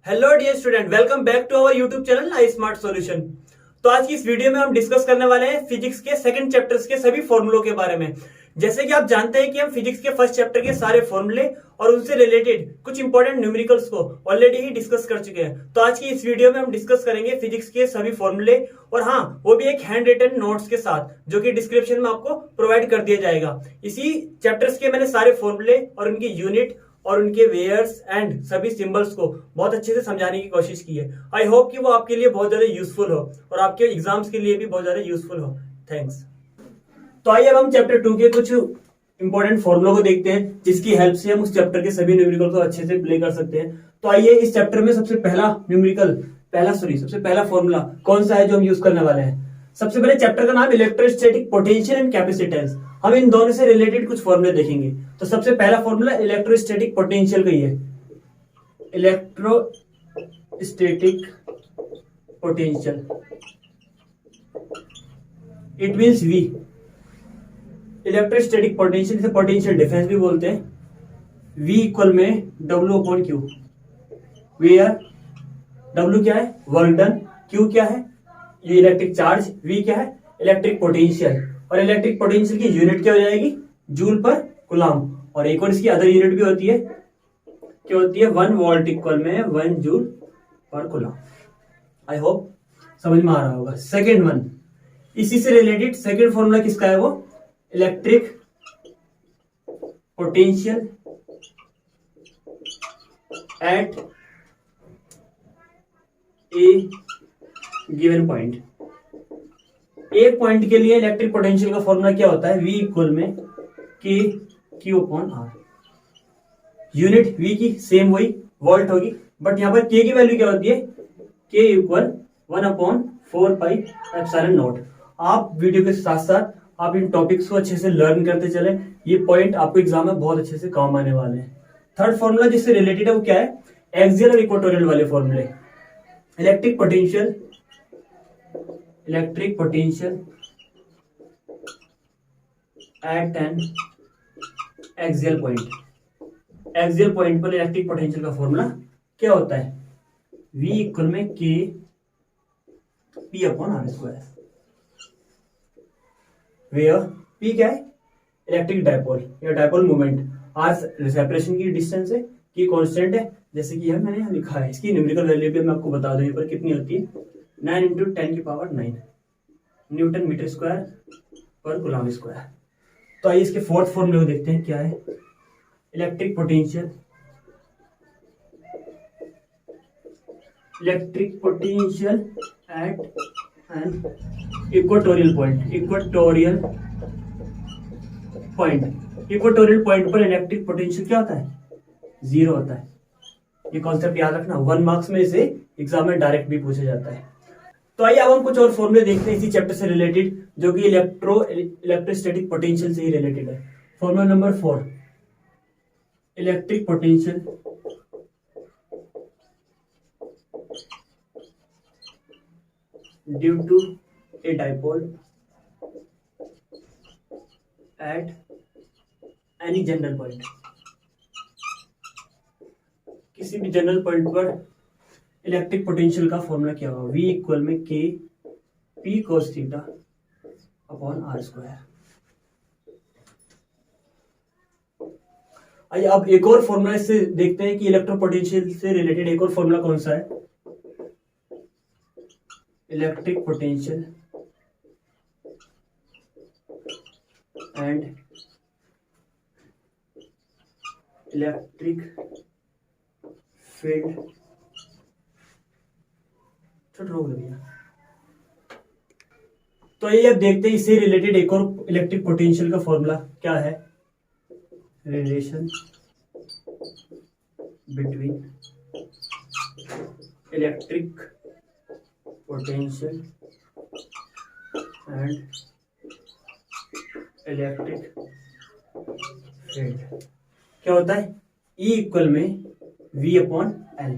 Hello dear student, welcome back to our YouTube channel I smart solution. तो आज की इस वीडियो में हम डिस्कस करने वाले हैं फिजिक्स के सेकंड चैप्टर्स के सभी फॉर्मूलों के बारे में। जैसे कि आप जानते हैं कि हम फिजिक्स के फर्स्ट चैप्टर के सारे फॉर्मूले और उनसे रिलेटेड कुछ इंपॉर्टेंट न्यूमेरिकल्स को ऑलरेडी ही डिस्कस कर चुके हैं। तो आज की इस वीडियो में हम डिस्कस करेंगे फिजिक्स के सभी फॉर्मूले, और हाँ, वो भी एक हैंड रिटन नोट्स के साथ, जो कि डिस्क्रिप्शन में आपको प्रोवाइड कर दिया जाएगा। इसी चैप्टर्स के मैंने सारे फॉर्मूले और उनकी यूनिट और उनके वेयर्स एंड सभी सिंबल्स को बहुत अच्छे से समझाने की कोशिश की है। आई होप कि वो आपके लिए बहुत ज्यादा यूजफुल हो और आपके एग्जाम्स के लिए भी बहुत ज्यादा यूजफुल हो। थैंक्स। तो आइए अब हम चैप्टर 2 के कुछ इंपॉर्टेंट फॉर्मुलों को देखते हैं, जिसकी हेल्प से हम उस चैप्टर के सभी न्यूमेरिकल को अच्छे से प्ले कर सकते हैं। तो आइए इस चैप्टर में सबसे पहला फॉर्मूला कौन सा है जो हम यूज करने वाले हैं। सबसे पहले चैप्टर का नाम इलेक्ट्रोस्टैटिक पोटेंशियल एंड कैपेसिटेंस। हम इन दोनों से रिलेटेड कुछ फॉर्मूले देखेंगे। तो सबसे पहला फॉर्मूला इलेक्ट्रोस्टैटिक पोटेंशियल का ही है। Electrostatic potential, it means V। Electrostatic potential से पोटेंशियल डिफरेंस भी बोलते हैं। V इक्वल में W/Q, वेयर W क्या है? Work done. Q क्या है? ये इलेक्ट्रिक चार्ज। V क्या है? Electric potential. और इलेक्ट्रिक पोटेंशियल की यूनिट क्या हो जाएगी? जूल पर कूलम। और एक और इसकी अदर यूनिट भी होती है, क्या होती है? 1 वोल्ट इक्वल में 1 जूल पर कूलम। आई होप समझ में आ रहा होगा। सेकेंड वन, इसी से रिलेटेड सेकेंड फॉर्मूला किसका है? वो इलेक्ट्रिक पोटेंशियल एट ए गिवन पॉइंट। एक पॉइंट के लिए इलेक्ट्रिक पोटेंशियल का फॉर्मूला क्या होता है? V इक्वल में के Q/R। यूनिट V की सेम वही वोल्ट होगी, बट यहां पर K की वैल्यू क्या होती है? K equal 1/4πε0। आप वीडियो के साथ साथ आप इन टॉपिक्स को अच्छे से लर्न करते चले। ये पॉइंट आपको एग्जाम में बहुत अच्छे से काम आने वाले हैं। थर्ड फॉर्मूला जिससे रिलेटेड है वो क्या है? एक्सियल और इक्वेटोरियल वाले फॉर्मूले। Electric potential at N axial point. Axial point पर इलेक्ट्रिक पोटेंशियल का फॉर्मूला क्या होता है? V इक्वल में K P/R²। वेयर P क्या है? इलेक्ट्रिक डायपोल या डायपोल मोमेंट। R सेपरेशन की डिस्टेंस है, K कांस्टेंट है, जैसे कि मैंने लिखा है। इसकी न्यूमेरिकल वैल्यू भी मैं आपको बता दूं यहाँ पर कितनी होती है। 9 × 10⁹ न्यूटन मीटर स्क्वायर पर कूलम स्क्वायर। तो आइए इसके फोर्थ फॉर्मूले को देखते हैं क्या है। Electric potential at an equatorial point पर इलेक्ट्रिक पोटेंशियल क्या होता है? 0 होता है। ये कॉन्सेप्ट याद रखना, 1 मार्क्स में से एग्जाम में डायरेक्ट भी पूछा जाता है। तो आइए अब हम कुछ और फॉर्मूले देखते हैं इसी चैप्टर से रिलेटेड, जो कि इलेक्ट्रोस्टैटिक पोटेंशियल से ही रिलेटेड है। Formula number 4, electric potential due to a dipole at any general point. किसी भी जनरल पॉइंट पर इलेक्ट्रिक पोटेंशियल का फॉर्मूला क्या होगा? V इक्वल में K P cos θ/R²। आइए अब एक और फॉर्मूला इससे देखते हैं कि इलेक्ट्रो पोटेंशियल से रिलेटेड एक और फॉर्मूला कौन सा है। Electric potential and electric field. रोक दिया। तो ये अब देखते हैं इससे रिलेटेड एक और इलेक्ट्रिक पोटेंशियल का फॉर्मूला क्या है। Relation between electric potential and electric field क्या होता है? E इक्वल में V/L,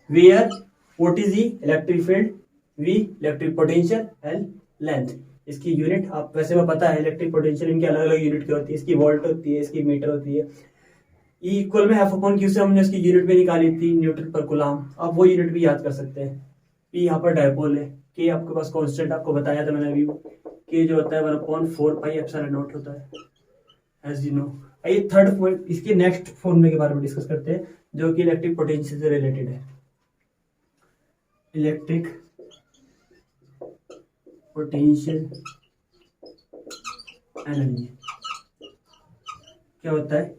where what is electric field, V electric potential, L length. इसकी यूनिट आप वैसे में पता है, इलेक्ट्रिक पोटेंशियल इनकी अलग अलग यूनिट की होती है। इसकी वोल्ट होती है, इसकी मीटर होती है। E इक्वल में एफ अपॉन क्यू से हमने उसकी यूनिट भी निकाली थी, न्यूटन पर कूलम। आप वो यूनिट भी याद कर सकते हैं। P यहाँ पर डायपोल है, के आपके पास कांस्टेंट आपको बताया था मैंने अभी, के जो होता है 1/4πε0 होता है एज यू नो। आइए थर्ड पॉइंट, इसके नेक्स्ट फॉर्मूले के बारे में डिस्कस करते हैं जो कि इलेक्ट्रिक पोटेंशियल से रिलेटेड है। इलेक्ट्रिक पोटेंशियल एनर्जी क्या होता है,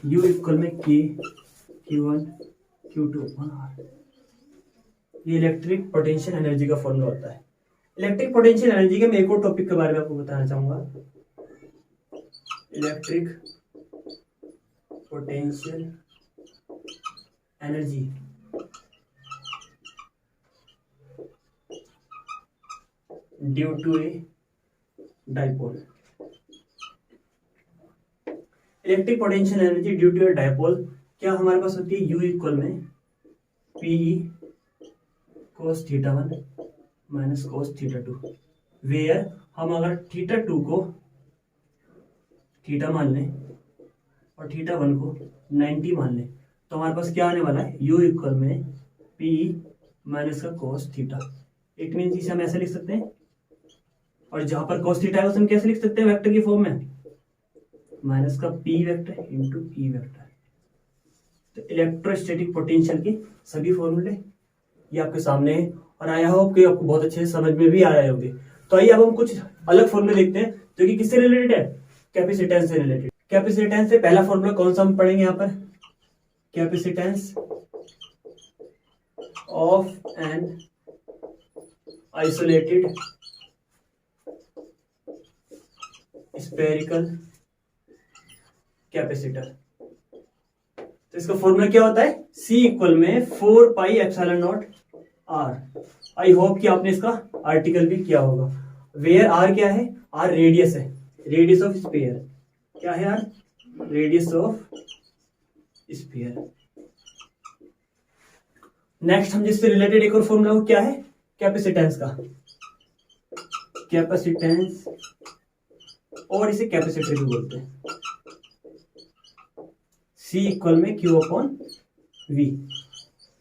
U इक्वल में K Q1 Q2 R। ये इलेक्ट्रिक पोटेंशियल एनर्जी का फॉर्मूला होता है। इलेक्ट्रिक पोटेंशियल एनर्जी के मैं एक और टॉपिक के बारे में आपको बताना चाहूंगा। Electric potential energy due to a dipole. Electric potential energy due to a dipole क्या हमारे पास होती है, U इक्वल में PE cos θ1 minus cos θ2, where हम अगर θ2 को थीटा मान लें और θ1 को 90 मान लें तो हमारे पास क्या आने वाला है, U इक्वल में PE माइनस का cos θ। इट मीन्स इसे हम ऐसे लिख सकते हैं, और जहां पर cos θ है उसे हम कैसे लिख सकते हैं, वेक्टर की फॉर्म में, माइनस का P vector into E vector. तो इलेक्ट्रोस्टैटिक पोटेंशियल के सभी फॉर्मूले ये आपके सामने है, और आई होप कि आपको बहुत अच्छे से समझ में भी आ रहे होंगे। तो आइए अब हम कुछ अलग फॉर्मूले देखते हैं जो कि किससे रिलेटेड है, कैपेसिटेंस से रिलेटेड। कैपेसिटेंस से पहला फॉर्मूला कौन सा हम पढ़ेंगे यहाँ पर, capacitance of an isolated spherical capacitor. तो इसका फॉर्मूला क्या होता है, C इक्वल में 4πε0 R। आई होप कि आपने इसका आर्टिकल भी किया होगा। वेयर R क्या है, R रेडियस है, रेडियस ऑफ स्फीयर। क्या है R, radius of sphere. Next हम जिससे रिलेटेड एक और फॉर्मूला वो क्या है, कैपेसिटेंस का, कैपेसिटेंस और इसे कैपेसिटर भी बोलते हैं। C इक्वल में Q upon V,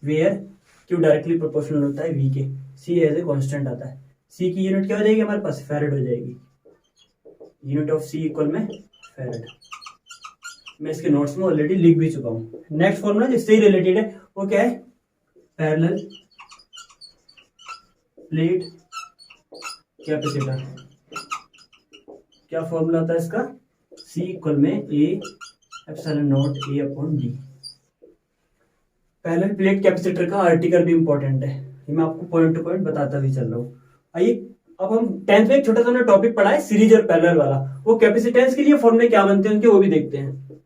where Q directly proportional होता है V के, C एज ए कांस्टेंट आता है। C की यूनिट क्या हो जाएगी हमारे पास, फैरेड हो जाएगी। यूनिट ऑफ C इक्वल में फैरेड। मैं इसके नोट्स में ऑलरेडी लिख भी चुका हूं। नेक्स्ट फॉर्मूला जिससे ही रिलेटेड है वो क्या है, पैरेलल प्लेट कैपेसिटर। क्या फॉर्मूला होता है इसका, C इक्वल में A/0 A upon D। Parallel plate capacitor का आर्टिकल भी इंपॉर्टेंट है, ये मैं आपको पॉइंट टू पॉइंट बताता भी चल रहा हूँ। आइए अब हम 10th में एक छोटा सा टॉपिक पढ़ा है सीरीज और पैरेलल वाला, वो कैपेसिटेंस के लिए फॉर्मूले क्या बनते हैं उनके वो भी देखते हैं।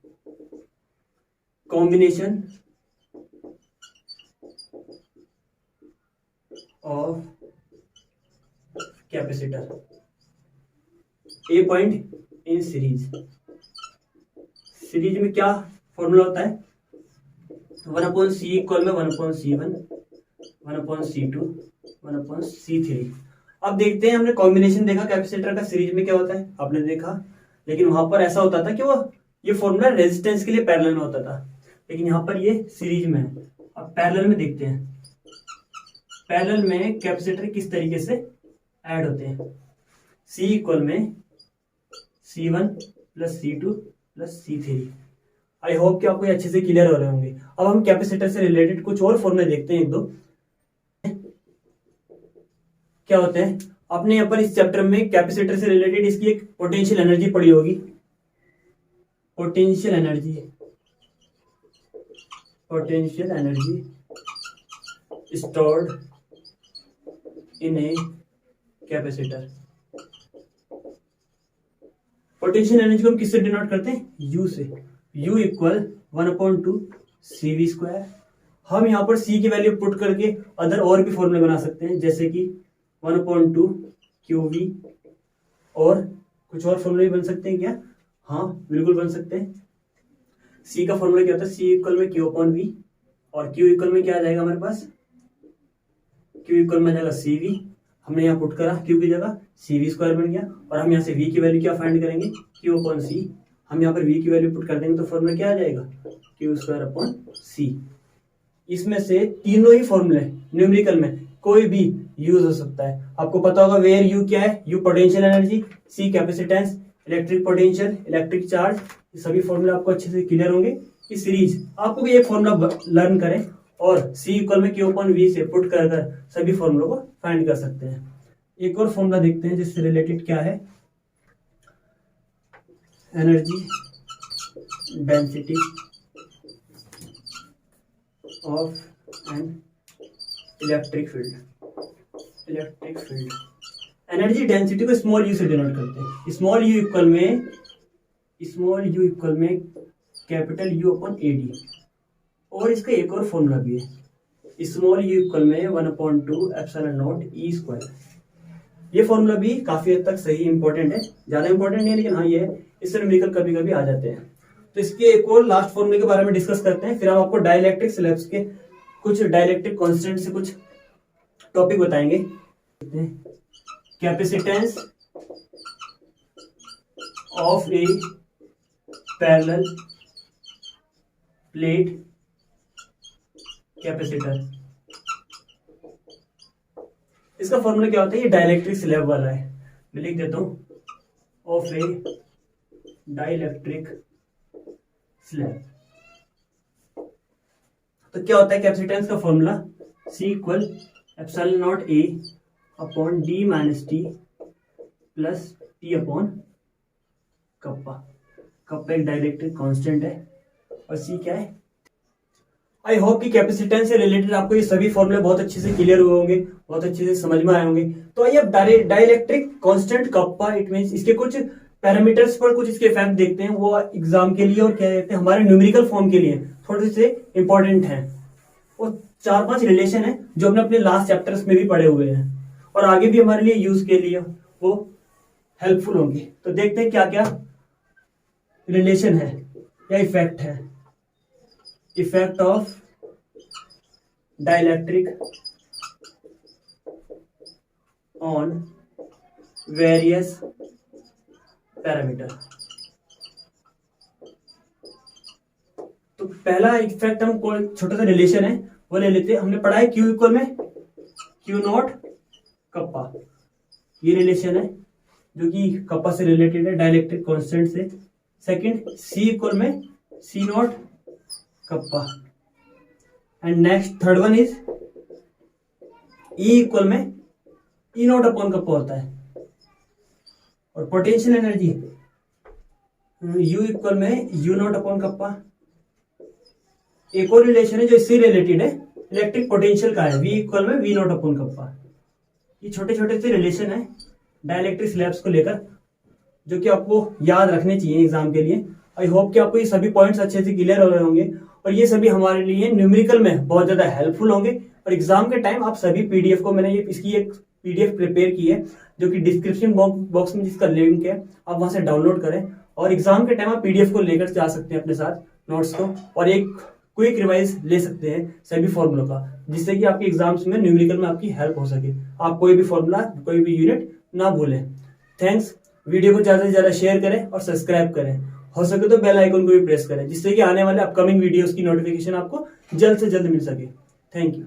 Combination of capacitor A point in series. Series में क्या फॉर्मूला होता है, 1/C इक्वल में 1/C1 1/C2 1/C3। अब देखते हैं, हमने कॉम्बिनेशन देखा कैपेसिटर का, सीरीज में क्या होता है आपने देखा, लेकिन वहां पर ऐसा होता था कि वो ये फॉर्मूला रेजिस्टेंस के लिए पैरेलल में होता था, लेकिन यहाँ पर ये सीरीज में है। अब पैरेलल में देखते हैं, पैरेलल में कैपेसिटर किस तरीके से ऐड होते हैं। C इक्वल में C1 plus C2 plus C3। I hope कि आपको ये अच्छे से क्लियर हो रहे होंगे। अब हम कैपेसिटर से रिलेटेड कुछ और फॉर्मूले देखते हैं, एक दो क्या होते हैं। आपने यहाँ पर इस चैप्टर में कैपेसिटर से रिलेटेड इसकी एक पोटेंशियल एनर्जी पढ़ी होगी, potential energy, potential energy stored in a capacitor. Potential energy को हम किससे डिनोट करते हैं, U से। U equal 1/2 CV²। हम यहाँ पर C की वैल्यू पुट करके अदर और भी फॉर्मूले बना सकते हैं, जैसे कि 1/2 QV, और कुछ और फॉर्मूले बन सकते हैं क्या, हाँ बिल्कुल बन सकते हैं। C का फॉर्मूला क्या होता है, C इक्वल में Q/V, और Q इक्वल में क्या आ जाएगा हमारे पास, Q इक्वल में आ जाएगा CV। हमने यहाँ पुट करा Q की जगह CV² बन गया, और हम यहाँ से V की वैल्यू क्या फाइंड करेंगे, Q/C। हम यहाँ पर v की वैल्यू पुट कर देंगे तो फॉर्मूला क्या आ जाएगा, Q²/C। इसमें से तीनों ही फॉर्मूले न्यूमेरिकल में कोई भी यूज हो सकता है। आपको पता होगा वेयर यू क्या है, U potential energy, C capacitance, electric potential, electric charge, ये सभी फॉर्मूले आपको अच्छे से क्लियर होंगे। इस सीरीज आपको भी एक फॉर्मूला लर्न करें और C = Q/V से पुट कर सभी फॉर्मूलों को फाइंड कर सकते हैं। एक और फॉर्मूला देखते हैं जिससे रिलेटेड क्या है, energy density of an electric field. Energy density को स्मॉल यू से डिनोट करते हैं। स्मॉल यू इक्वल में कैपिटल U/AD। और इसका एक और फॉर्मूला भी है, स्मॉल यू इक्वल में 1/2 ε0 E²। ये फॉर्मूला भी काफी हद तक सही इंपॉर्टेंट है, ज्यादा इंपॉर्टेंट नहीं है लेकिन हाँ ये है, इससे न्यूमेरिकल कभी कभी आ जाते हैं। तो इसके एक और लास्ट फॉर्मूले के बारे में डिस्कस करते हैं, फिर हम आपको डाइलेक्ट्रिक स्लैब्स के कुछ डाइलेक्ट्रिक कांस्टेंट से कुछ टॉपिक बताएंगे। Capacitance of A parallel plate capacitor. इसका फॉर्मूला क्या होता है, ये डाइलेक्ट्रिक स्लैब वाला है, मैं लिख देता हूं, ऑफ ए डाइलेक्ट्रिक स्लैब। तो क्या होता है कैपेसिटेंस का formula, C = ε0A upon D - T plus T upon kappa. Kappa एक डाइलेक्ट्रिक कांस्टेंट है और C क्या है। आई होप कि कैपेसिटेंस से रिलेटेड आपको ये सभी फॉर्मूले बहुत अच्छे से क्लियर हुए होंगे, बहुत अच्छे से समझ में आए होंगे। तो आइए अब dielectric constant kappa, it means इसके कुछ पैरामीटर्स पर कुछ इसके फैक्ट देखते हैं, वो एग्जाम के लिए और क्या कहते हैं हमारे न्यूमेरिकल फॉर्म के लिए थोड़े से इंपॉर्टेंट हैं। वो 4-5 रिलेशन है जो हमने अपने लास्ट चैप्टर्स में भी पढ़े हुए हैं और आगे भी हमारे लिए यूज के लिए वो हेल्पफुल होंगे। तो देखते हैं क्या क्या रिलेशन है या इफेक्ट है। Effect of dielectric on various parameter. तो पहला इफेक्ट हम छोटा सा रिलेशन है वो ले लेते हैं। हमने पढ़ा है Q इक्वल में Q0 कप्पा, ये रिलेशन है जो कि कप्पा से रिलेटेड है, डाइलेक्ट्रिक कांस्टेंट से। सेकंड C इक्वल में C0 kappa and next third one is E equal में E0 अपॉन कप्पा होता है। और पोटेंशियल एनर्जी U इक्वल में U0 अपॉन कप्पा। एक और रिलेशन है जो इससे रिलेटेड है, इलेक्ट्रिक पोटेंशियल का है, V इक्वल में V0 अपॉन कप्पा। ये छोटे छोटे से रिलेशन है डाइलेक्ट्रिक स्लैब्स को लेकर जो कि आपको याद रखने चाहिए एग्जाम के लिए। आई होप कि आपको ये सभी पॉइंट्स अच्छे से क्लियर हो रहे होंगे और ये सभी हमारे लिए न्यूमेरिकल में बहुत ज्यादा हेल्पफुल होंगे। और एग्जाम के टाइम आप सभी पीडीएफ को, मैंने इसकी एक पीडीएफ प्रिपेयर की है जो कि डिस्क्रिप्शन बॉक्स में जिसका लिंक है आप वहां से डाउनलोड करें और एग्जाम के टाइम आप पीडीएफ को लेकर जा सकते हैं अपने साथ नोट्स को और एक क्विक रिवाइज ले सकते हैं सभी फॉर्मूलों का, जिससे कि आपके एग्जाम्स में न्यूमेरिकल में आपकी हेल्प हो सके, आप कोई भी फॉर्मूला कोई भी यूनिट ना भूलें। थैंक्स। वीडियो को ज्यादा से ज्यादा शेयर करें और सब्सक्राइब करें, हो सके तो बेल आइकन को भी प्रेस करें जिससे कि आने वाले अपकमिंग वीडियोस की नोटिफिकेशन आपको जल्द से जल्द मिल सके। Thank you.